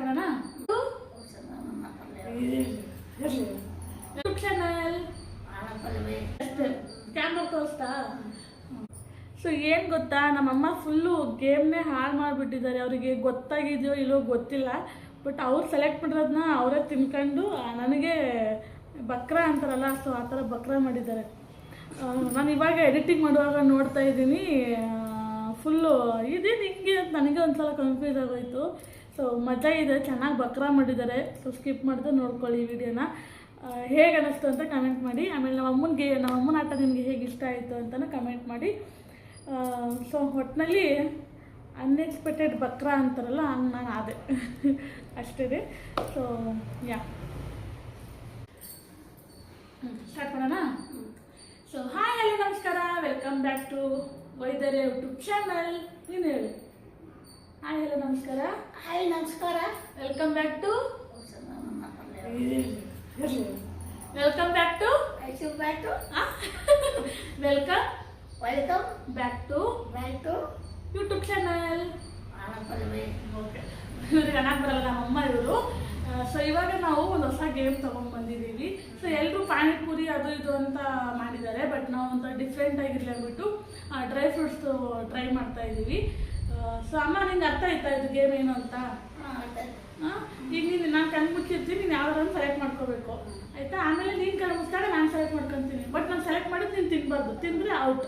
ಮಾಡೋಣ. YouTube channel camera ತೋರಿಸ್ತಾ. So ಏನು ಗೊತ್ತಾ, ನಮ್ಮಮ್ಮ ಫುಲ್ಲು ಗೇಮ್ನೇ ಹಾಳು ಮಾಡಿಬಿಟ್ಟಿದ್ದಾರೆ. ಅವರಿಗೆ ಗೊತ್ತಾಗಿದೆಯೋ ಇಲ್ಲೋ ಗೊತ್ತಿಲ್ಲ, ಬಟ್ ಅವ್ರು ಸೆಲೆಕ್ಟ್ ಮಾಡಿರೋದನ್ನ ಅವರೇ ತಿನ್ಕೊಂಡು ನನಗೆ ಬಕ್ರ ಅಂತಾರಲ್ಲ, ಸೊ ಆ ಥರ ಬಕ್ರ ಮಾಡಿದ್ದಾರೆ. ನಾನು ಇವಾಗ ಎಡಿಟಿಂಗ್ ಮಾಡುವಾಗ ನೋಡ್ತಾ ಇದ್ದೀನಿ, ಫುಲ್ಲು ಇದೇನು ಹಿಂಗೆ ಅಂತ ನನಗೆ ಒಂದ್ಸಲ ಕನ್ಫ್ಯೂಸ್ ಆಗೋಯ್ತು. ಸೊ ಮಜಾ ಇದೆ, ಚೆನ್ನಾಗಿ ಬಕ್ರ ಮಾಡಿದ್ದಾರೆ. ಸೊ ಸ್ಕಿಪ್ ಮಾಡಿದ್ರೆ ನೋಡ್ಕೊಳ್ಳಿ ಈ ವಿಡಿಯೋನ. ಹೇಗೆ ಅನ್ನಿಸ್ತು ಅಂತ ಕಮೆಂಟ್ ಮಾಡಿ. ಆಮೇಲೆ ನಮ್ಮಮ್ಮನ ಆಟ ನಿಮಗೆ ಹೇಗೆ ಇಷ್ಟ ಆಯಿತು ಅಂತಲೂ ಕಮೆಂಟ್ ಮಾಡಿ. ಸೊ ಒಟ್ಟಿನಲ್ಲಿ ಅನ್ಎಕ್ಸ್ಪೆಕ್ಟೆಡ್ ಬಕ್ರ ಅಂತಾರಲ್ಲ, ಹಂಗೆ ನಾನು ಅದೇ ಅಷ್ಟೇ. ಸೊ ಸ್ಟಾರ್ಟ್ ಮಾಡೋಣ. ಸೊ ಹಾಯ್ ಹಲೋ ನಮಸ್ಕಾರ, ವೆಲ್ಕಮ್ ಬ್ಯಾಕ್ ಟು ವೈದ್ಯರ ಯೂಟ್ಯೂಬ್ ಚಾನಲ್. ನೀನು ಹೇಳಿ. ಹಾಯ್ ಹಲೋ ನಮಸ್ಕಾರ. ಹಾಯ್ ನಮಸ್ಕಾರ, welcome back to welcome back to welcome welcome back to YouTube channel. Okay, ಇವ್ರಿಗೆ ಅನ್ನಕ್ಕೆ ಬರಲ್ಲ ನಮ್ಮಮ್ಮ ಇವರು. ಸೊ ಇವಾಗ ನಾವು ಒಂದು ಹೊಸ ಗೇಮ್ ತೊಗೊಂಡು ಬಂದಿದ್ದೀವಿ. ಸೊ ಎಲ್ಲರೂ ಪಾನಿಪುರಿ ಅದು ಇದು ಅಂತ ಮಾಡಿದ್ದಾರೆ, ಬಟ್ ನಾವು ಒಂದು ಡಿಫ್ರೆಂಟ್ ಆಗಿರಲಿ ಅಂದ್ಬಿಟ್ಟು ಡ್ರೈ ಫ್ರೂಟ್ಸ್ದು ಟ್ರೈ ಮಾಡ್ತಾ ಇದ್ದೀವಿ. ಸೊ ಅಮ್ಮ, ನಿಂಗೆ ಅರ್ಥ ಆಯ್ತಾ ಇದು ಗೇಮ್ ಏನು ಅಂತ? ಈಗ ನಾನು ಕಣ್ಣು ಮುಚ್ಚಿರ್ತೀನಿ, ನೀನು ಯಾವ್ದಾರು ಸೆಲೆಕ್ಟ್ ಮಾಡ್ಕೋಬೇಕು, ಆಯಿತಾ? ಆಮೇಲೆ ನೀನು ಕಣ್ಣು ಮುಚ್ಚಿದಾಗ ನಾನು ಸೆಲೆಕ್ಟ್ ಮಾಡ್ಕೊತೀನಿ, ಬಟ್ ನಾನು ಸೆಲೆಕ್ಟ್ ಮಾಡಿದ್ದು ನೀನು ತಿನ್ಬಾರ್ದು, ತಿಂದರೆ ಔಟ್.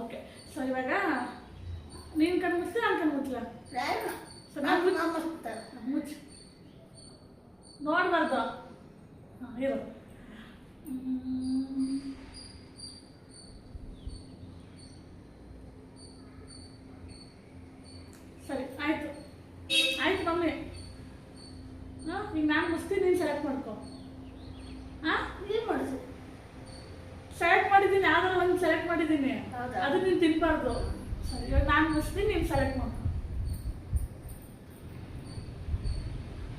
ಓಕೆ, ಸೊ ಇವಾಗ ನೀನು ಕಣ್ಣು ಮುಚ್ಚಿದ್ರೆ ನಾನು ಕಣ್ಣು ಮುಚ್ಚಲ. ಸೊ ನಾನು ಮುಚ್ಚಿ ನೋಡ್ಬಾರ್ದು. ಇರು. ಸರಿ, ಆಯಿತು ಆಯ್ತು ಮಮ್ಮಿ. ಈಗ ನಾನು ಮುಚ್ತೀನಿ, ನೀನು ಸೆಲೆಕ್ಟ್ ಮಾಡ್ಕೊ. ನೀನು ಮಾಡಿಸಿ. ಸೆಲೆಕ್ಟ್ ಮಾಡಿದ್ದೀನಿ, ಯಾವ್ದಾರು ಒಂದು ಸೆಲೆಕ್ಟ್ ಮಾಡಿದ್ದೀನಿ, ಅದು ನೀನು ತಿನ್ಬಾರ್ದು. ಸರಿ, ಇವಾಗ ನಾನು ಮುಚ್ತೀನಿ, ನೀನು ಸೆಲೆಕ್ಟ್ ಮಾಡ್ಕೊ.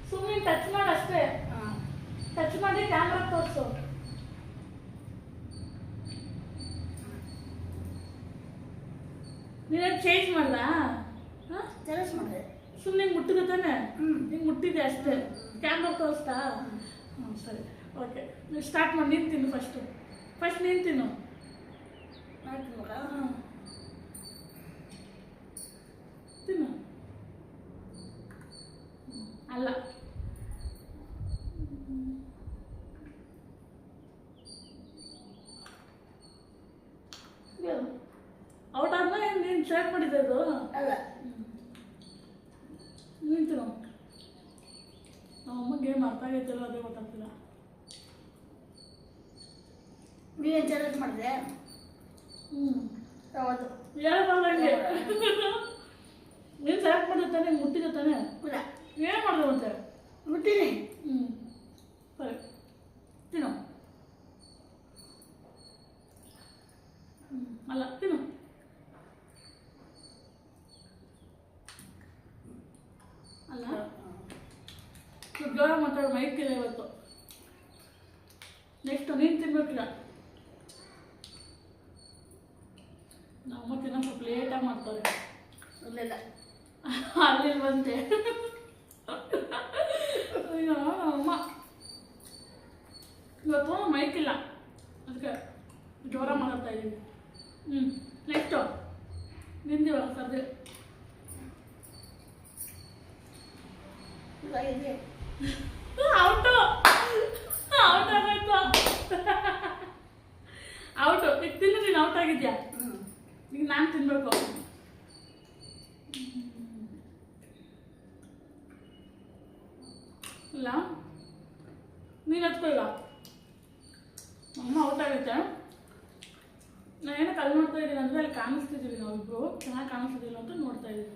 ಸುಮ್ಮನೆ ಟಚ್ ಮಾಡಿ ಅಷ್ಟೇ, ಟಚ್ ಮಾಡಿ ಕ್ಯಾಮ್ರಾ ತೋರಿಸು. ನೀನು ಚೇಂಜ್ ಮಾಡ್ದಾ? ಕೆಲಸ ಮಾಡಿದೆ. ಸುಮ್ಮನೆ ಮುಟ್ಟಿದೆ ತಾನೆ? ಹಿಂಗೆ ಮುಟ್ಟಿದೆ ಅಷ್ಟೇ, ಕ್ಯಾಮ್ರಾ ತೋರಿಸ್ತಾ? ಸರಿ, ಓಕೆ, ನೀವು ಸ್ಟಾರ್ಟ್ ಮಾಡಿ. ನೀನು ತಿನ್ನು ಫಸ್ಟ್ ನೀನು ತಿನ್ನು. ತಿನ್ನು. ಅಲ್ಲ, ಔಟ್ ಆದ್ಮೇಲೆ ನೀನು ಸೆಲೆಕ್ಟ್ ಮಾಡಿದ್ದೆ ಅದು? ಅಲ್ಲ, ನೀನು ತಿನ್ನು. ನಮ್ಮಮ್ಮ ಗೇಮ್ ಅರ್ಥ ಆಗೈತಿಲ್ಲ, ಅದೇ ಗೊತ್ತಾಗ್ತಿಲ್ಲ. ನೀನು ಕೆಲಸ ಮಾಡಿದೆ. ಹೌದು, ಹೇಳ್ಬಾರ್ದಂಗೆ. ನೀನು ಸೆಲೆಕ್ಟ್ ಮಾಡಿದ ತಾನೆ, ಮುಟ್ಟಿದ ತಾನೆ? ಇಲ್ಲ, ಏನು ಮಾಡಿದೆ ಮತ್ತೆ? ಮುಟ್ಟಿನಿ. ಸರಿ, ತಿನ್ನು. ಅಲ್ಲ, ತಿನ್ನು. ಅಲ್ಲ, ಜೋರ ಮಾತಾಡೋ, ಮೈಕಿಲ್ಲ ಇವತ್ತು. ನೆಕ್ಸ್ಟ್ ನೀನು ತಿನ್ಬೇಕಿಲ್ಲ. ನಮ್ಮ ತಿನ್ನೋ ಸ್ವಲ್ಪ ಲೇಟಾಗಿ ಮಾಡ್ತಾರೆ. ಇಲ್ಲ, ಅಲ್ಲಿ ಬಂತೆ. ಅಯ್ಯೋ ಅಮ್ಮ, ಇವತ್ತು ಮೈಕಿಲ್ಲ, ಅದಕ್ಕೆ ಜೋರ ಮಾತಾಡ್ತಾ ಇದ್ದೀವಿ. ನೆಕ್ಸ್ಟು ನಿಂದಿವಾಗ ಸರ್ದೆ. ಔಟು ಔಟ್ ಆಗೋಯ್ತು. ಔಟು. ಈಗ ತಿನ್ನು, ನೀನು ಔಟ್ ಆಗಿದ್ಯಾ? ಈಗ ನಾನು ತಿನ್ಬೇಕು. ಇಲ್ಲ, ನೀನು ಹತ್ಕೊಳ್ಳ. ಅಮ್ಮ ಔಟ್ ಆಗೈತೆ. ನಾನೇನೋ ಕಲ್ ನೋಡ್ತಾ ಇದ್ದೀನಿ ಅಂದರೆ ಅಲ್ಲಿ ಕಾಣಿಸ್ತಿದ್ದೀವಿ ನಾವಿಬ್ರು, ಚೆನ್ನಾಗಿ ಕಾಣಿಸ್ತಿದ್ದಿಲ್ಲ ಅಂತ ನೋಡ್ತಾ ಇದ್ದೀವಿ.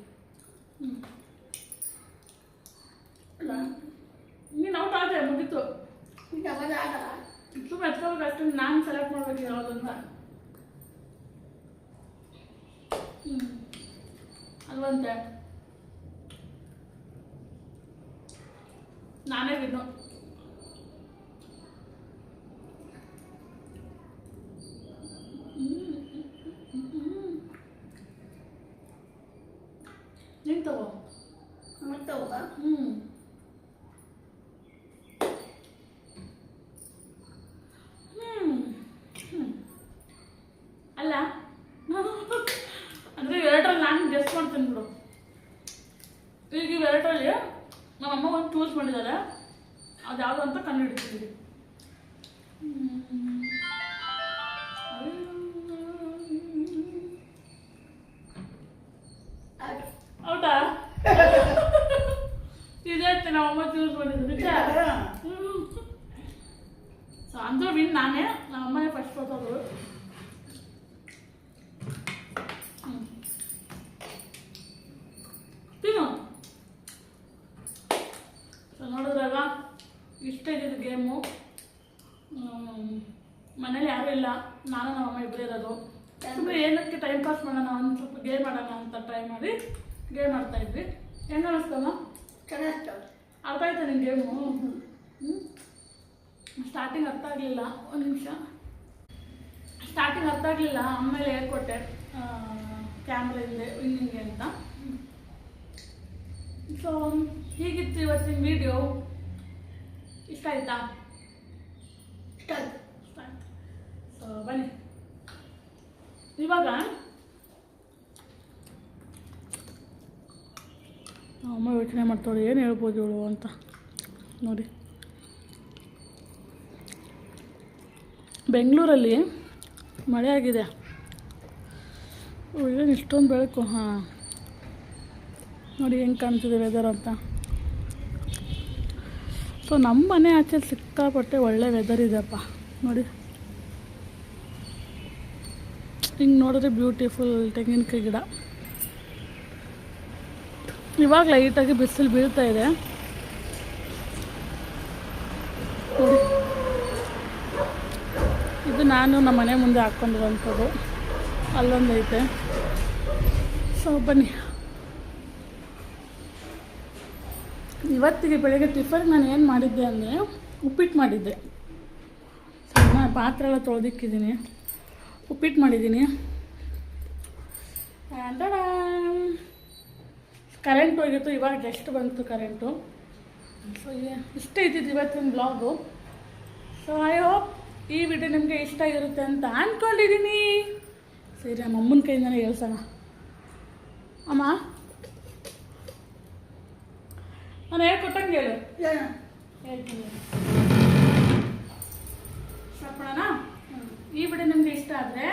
ಇಲ್ಲ, ನೀನು ಔಟ್ ಆದರೆ ಮುಗೀತು. ಈಗ ಆಗಲ್ಲ. ಸುಮ್ಮನೆ ಹಚ್ಕೋಬೇಕು ಅಷ್ಟೇ, ನಾನು ಸೆಲೆಕ್ಟ್ ಮಾಡ್ಬೇಕು ಯಾವುದಂತ. ಅಲ್ವಂತೆ, ನಾನೇ ವಿನ್ನು. ನೀನು ತಗೋ. ಮತ್ತೆ ಹೋಗ. ಎರಡರಲ್ಲಿ ನಮ್ಮಮ್ಮ ಒಂದು ಚೂಸ್ ಮಾಡಿದ್ದಾರೆ, ಅದು ಯಾವುದು ಅಂತ ಕಂಡು ಹಿಡ್ತಿದ್ದೀವಿ. ಹೌದಾ? ಇದೇ ನಮ್ಮಮ್ಮ ಚೂಸ್ ಮಾಡಿದ್ರು. ಸೊ ಅಂದ್ರೂ ವಿನ್ ನಾನೇ, ನಮ್ಮಮ್ಮನೇ ಫಸ್ಟ್ ಹೋಗೋದು. ತಿನ್ನು. ಸೊ ನೋಡಿದ್ರಾಗ ಇಷ್ಟ ಇದ್ದಿದ್ದು ಗೇಮು. ಮನೇಲಿ ಯಾರೂ ಇಲ್ಲ, ನಾನು ನಮ್ಮಮ್ಮ ಇಬ್ಬರೇ ಇರೋದು. ಸುಮ್ಮನೆ ಏನಕ್ಕೆ ಟೈಮ್ ಪಾಸ್ ಮಾಡೋಣ, ಒಂದು ಸ್ವಲ್ಪ ಗೇಮ್ ಆಡೋಣ ಅಂತ ಟ್ರೈ ಮಾಡಿ ಗೇಮ್ ಆಡ್ತಾ ಇದ್ವಿ. ಹೆಂಗೆ ಅನ್ನಿಸ್ತಮ್ಮ? ಚೆನ್ನಾಗಿ ಅರ್ಥ ಆಯ್ತಾ ನಿನ್ನ ಗೇಮು? ಸ್ಟಾರ್ಟಿಂಗ್ ಅರ್ಥ ಆಗಲಿಲ್ಲ, ಒಂದು ನಿಮಿಷ. ಸ್ಟಾರ್ಟಿಂಗ್ ಅರ್ಥ ಆಗಲಿಲ್ಲ, ಆಮೇಲೆ ಹೇಳ್ಕೊಟ್ಟೆ ಕ್ಯಾಮ್ರಾ ಇದೆ ಹಿಂಗೆ ಅಂತ. ಸೊ ಹೀಗಿತ್ತು ಇವತ್ತಿನ ವಿಡಿಯೋ. ಇಷ್ಟ ಆಯ್ತಾ? ಇಷ್ಟ ಆಯ್ತು. ಇಷ್ಟ ಆಯ್ತು. ಸೊ ಬನ್ನಿ ಇವಾಗ ಅಮ್ಮ ಯೋಚನೆ ಮಾಡ್ತಾಳೆ ಏನು ಹೇಳ್ಬೋದು ಇವಳು ಅಂತ. ನೋಡಿ, ಬೆಂಗಳೂರಲ್ಲಿ ಮಳೆ ಆಗಿದೆ. ಏನು ಇಷ್ಟೊಂದು ಬೆಳಕು. ಹಾಂ ನೋಡಿ ಹೆಂಗೆ ಕಾಣ್ತಿದೆ ವೆದರ್ ಅಂತ. ಸೊ ನಮ್ಮ ಮನೆ ಆಚೆ ಸಿಕ್ಕಾಪಟ್ಟೆ ಒಳ್ಳೆ ವೆದರ್ ಇದೆಯಪ್ಪ. ನೋಡಿ ಹಿಂಗೆ ನೋಡಿದ್ರೆ ಬ್ಯೂಟಿಫುಲ್ ತೆಂಗಿನಕಾಯಿ ಗಿಡ. ಇವಾಗ ಲೈಟಾಗಿ ಬಿಸಿಲು ಬೀಳ್ತಾ ಇದೆ. ನೋಡಿ, ಇದು ನಾನು ನಮ್ಮ ಮನೆ ಮುಂದೆ ಹಾಕ್ಕೊಂಡಿರೋಂಥದ್ದು. ಅಲ್ಲೊಂದು ಐತೆ. ಸೊ ಬನ್ನಿ, ಇವತ್ತಿಗೆ ಬೆಳಗ್ಗೆ ಟಿಫನ್ ನಾನು ಏನು ಮಾಡಿದ್ದೆ ಅಂದರೆ ಉಪ್ಪಿಟ್ಟು ಮಾಡಿದ್ದೆ. ಸೊ ನಾನು ಪಾತ್ರೆ ಎಲ್ಲ ತೊಳೆದಿಕ್ಕಿದ್ದೀನಿ, ಉಪ್ಪಿಟ್ಟು ಮಾಡಿದ್ದೀನಿ. ಕರೆಂಟ್ ಹೋಗಿತ್ತು, ಇವಾಗ ಜಸ್ಟ್ ಬಂತು ಕರೆಂಟು. ಸೊ ಇಷ್ಟೇ ಇದ್ದಿದ್ದು ಇವತ್ತಿನ ಬ್ಲಾಗು. ಸೊ ಐ ಹೋಪ್ ಈ ವಿಡಿಯೋ ನಿಮಗೆ ಇಷ್ಟ ಆಗಿರುತ್ತೆ ಅಂತ ಅಂದ್ಕೊಂಡಿದ್ದೀನಿ. ಸರಿ, ನಮ್ಮ ಅಮ್ಮನ ಕೈಯಿಂದನೇ ಹೇಳ್ಸೋಣ. ಅಮ್ಮ, ನಾನು ಹೇಳ್ಕೊಟ್ಟಂಗೆ ಹೇಳು. ಹೇಳ್ತೀನಿ. ಸ್ಟಾರ್ಟ್ ಮಾಡೋಣ. ಈ ವಿಡಿಯೋ ನಿಮಗೆ ಇಷ್ಟ ಆದರೆ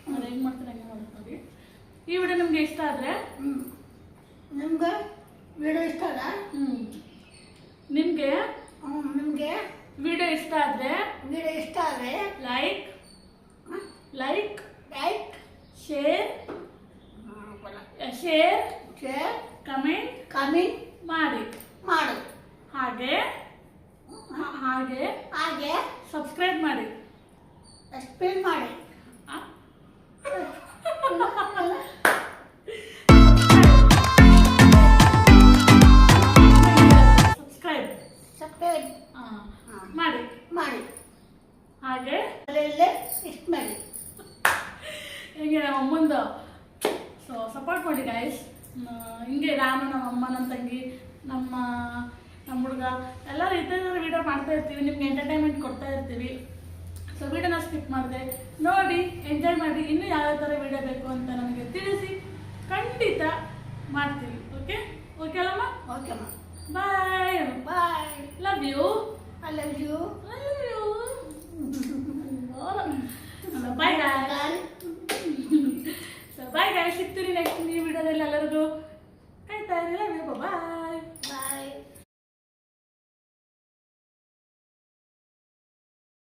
ನಾನು ಹೆಂಗೆ ಮಾಡ್ತೀನಿ ಹಂಗೆ ಮಾಡ್ತೀನಿ. ಈ ವಿಡಿಯೋ ನಿಮಗೆ ಇಷ್ಟ ಆದರೆ ನಿಮ್ಗೆ ವಿಡಿಯೋ ಇಷ್ಟ ಅಲ್ಲ? ನಿಮಗೆ ನಿಮಗೆ ವಿಡಿಯೋ ಇಷ್ಟ ಆದರೆ ವಿಡಿಯೋ ಇಷ್ಟ ಆದರೆ like like share share comment comment ಮಾಡಿ. ಹಾಗೆ ಹಾಗೆ ಸಬ್ಸ್ಕ್ರೈಬ್ ಮಾಡಿ. ಸಬ್ಸ್ಕ್ರೈಬ್ ಮಾಡಿ. ಸಬ್ಸ್ಕ್ರೈಬ್ ಮಾಡಿ. ಹಾಗೆ ಇಷ್ಟ ಮಾಡಿ. ಹಿಂಗೆ ನಮ್ಮ ಅಮ್ಮಂದು ಸೊ ಸಪೋರ್ಟ್ ಮಾಡಿ ಗೈಸ್. ಹಿಂಗೆ ನಾನು, ನಮ್ಮ ಅಮ್ಮ, ನನ್ನ ತಂಗಿ, ನಮ್ಮ ಹುಡುಗ ಎಲ್ಲರೂ ಇದೇ ಥರ ವೀಡಿಯೋ ಮಾಡ್ತಾ ಇರ್ತೀವಿ. ನಿಮ್ಗೆ ಎಂಟರ್ಟೈನ್ಮೆಂಟ್ ಕೊಡ್ತಾ ಇರ್ತೀವಿ. ಸೊ ವೀಡಿಯೋನ ಸ್ಕಿಪ್ ಮಾಡಿದೆ ನೋಡಿ, ಎಂಜಾಯ್ ಮಾಡಿ. ಇನ್ನೂ ಯಾವ ಥರ ವೀಡಿಯೋ ಬೇಕು ಅಂತ ನನಗೆ ತಿಳಿಸಿ, ಖಂಡಿತ ಮಾಡ್ತೀವಿ. ಓಕೆ ಅಲ್ಲಮ್ಮ? ಓಕೆ ಅಮ್ಮ. Bye. Bye. Love you. I love you.